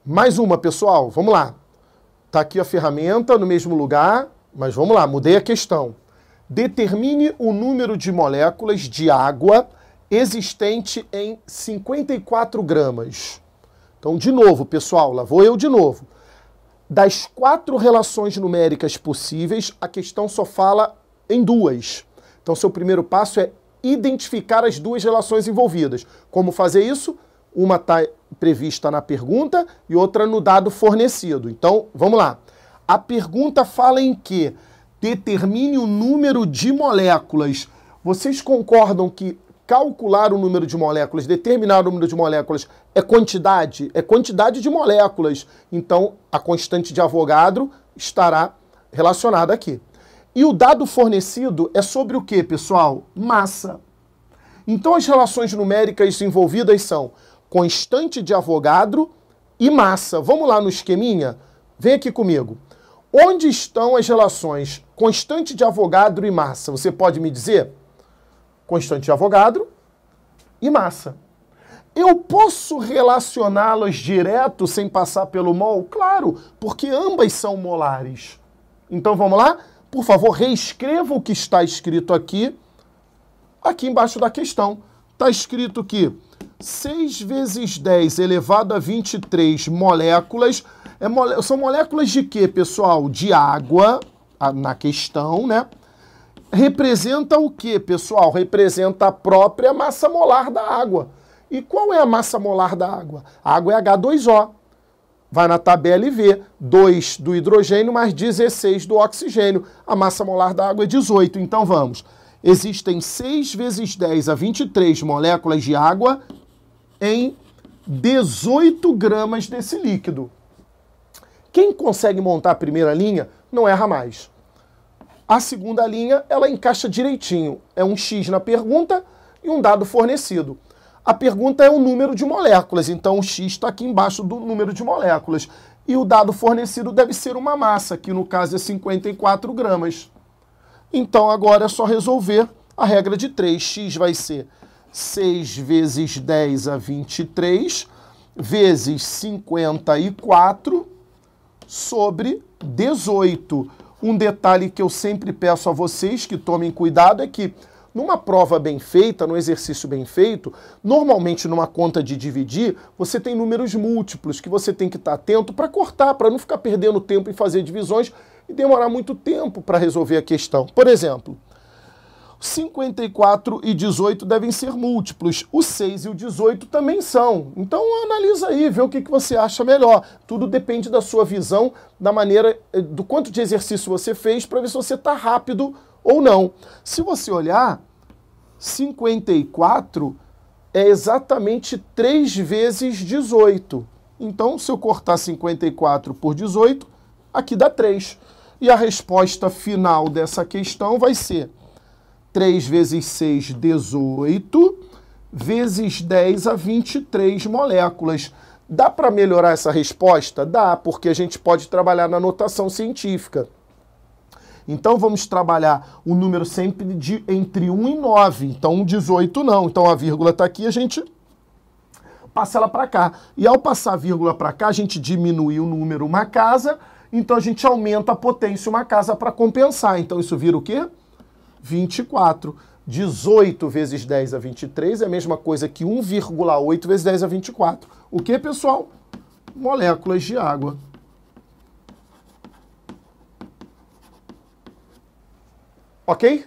Mais uma, pessoal. Vamos lá. Tá aqui a ferramenta no mesmo lugar, mas vamos lá, mudei a questão. Determine o número de moléculas de água existente em 54 gramas. Então, de novo, pessoal, lá vou eu de novo. Das 4 relações numéricas possíveis, a questão só fala em 2. Então, seu primeiro passo é identificar as 2 relações envolvidas. Como fazer isso? Uma está prevista na pergunta e outra no dado fornecido. Então, vamos lá. A pergunta fala em que? Determine o número de moléculas. Vocês concordam que calcular o número de moléculas, determinar o número de moléculas é quantidade? É quantidade de moléculas. Então, a constante de Avogadro estará relacionada aqui. E o dado fornecido é sobre o que, pessoal? Massa. Então, as relações numéricas envolvidas são constante de Avogadro e massa. Vamos lá no esqueminha? Vem aqui comigo. Onde estão as relações constante de Avogadro e massa? Você pode me dizer? Constante de Avogadro e massa. Eu posso relacioná-las direto sem passar pelo mol? Claro, porque ambas são molares. Então vamos lá? Por favor, reescreva o que está escrito aqui embaixo da questão. Está escrito que 6 vezes 10 elevado a 23 moléculas. São moléculas de quê, pessoal? De água, na questão, né? Representa o quê, pessoal? Representa a própria massa molar da água. E qual é a massa molar da água? A água é H2O. Vai na tabela e vê. 2 do hidrogênio mais 16 do oxigênio. A massa molar da água é 18. Então vamos. Existem 6 vezes 10 a 23 moléculas de água em 18 gramas desse líquido. Quem consegue montar a primeira linha não erra mais. A segunda linha, ela encaixa direitinho. É um X na pergunta e um dado fornecido. A pergunta é o número de moléculas, então o X está aqui embaixo do número de moléculas. E o dado fornecido deve ser uma massa, que no caso é 54 gramas. Então agora é só resolver a regra de 3. X vai ser 6 vezes 10 a 23 vezes 54 sobre 18. Um detalhe que eu sempre peço a vocês que tomem cuidado é que numa prova bem feita, num exercício bem feito, normalmente numa conta de dividir, você tem números múltiplos que você tem que estar atento para cortar, para não ficar perdendo tempo em fazer divisões e demorar muito tempo para resolver a questão. Por exemplo, 54 e 18 devem ser múltiplos. O 6 e o 18 também são. Então analisa aí, vê o que você acha melhor. Tudo depende da sua visão, da maneira, do quanto de exercício você fez, para ver se você está rápido ou não. Se você olhar, 54 é exatamente 3 vezes 18. Então, se eu cortar 54 por 18, aqui dá 3. E a resposta final dessa questão vai ser 3 vezes 6, 18, vezes 10 a 23 moléculas. Dá para melhorar essa resposta? Dá, porque a gente pode trabalhar na notação científica. Então vamos trabalhar o número sempre entre 1 e 9. Então 18 não. Então a vírgula está aqui, a gente passa ela para cá. E ao passar a vírgula para cá, a gente diminui o número uma casa, então a gente aumenta a potência uma casa para compensar. Então isso vira o quê? 24. 18 vezes 10 a 23 é a mesma coisa que 1,8 vezes 10 a 24. O que, pessoal? Moléculas de água. Ok?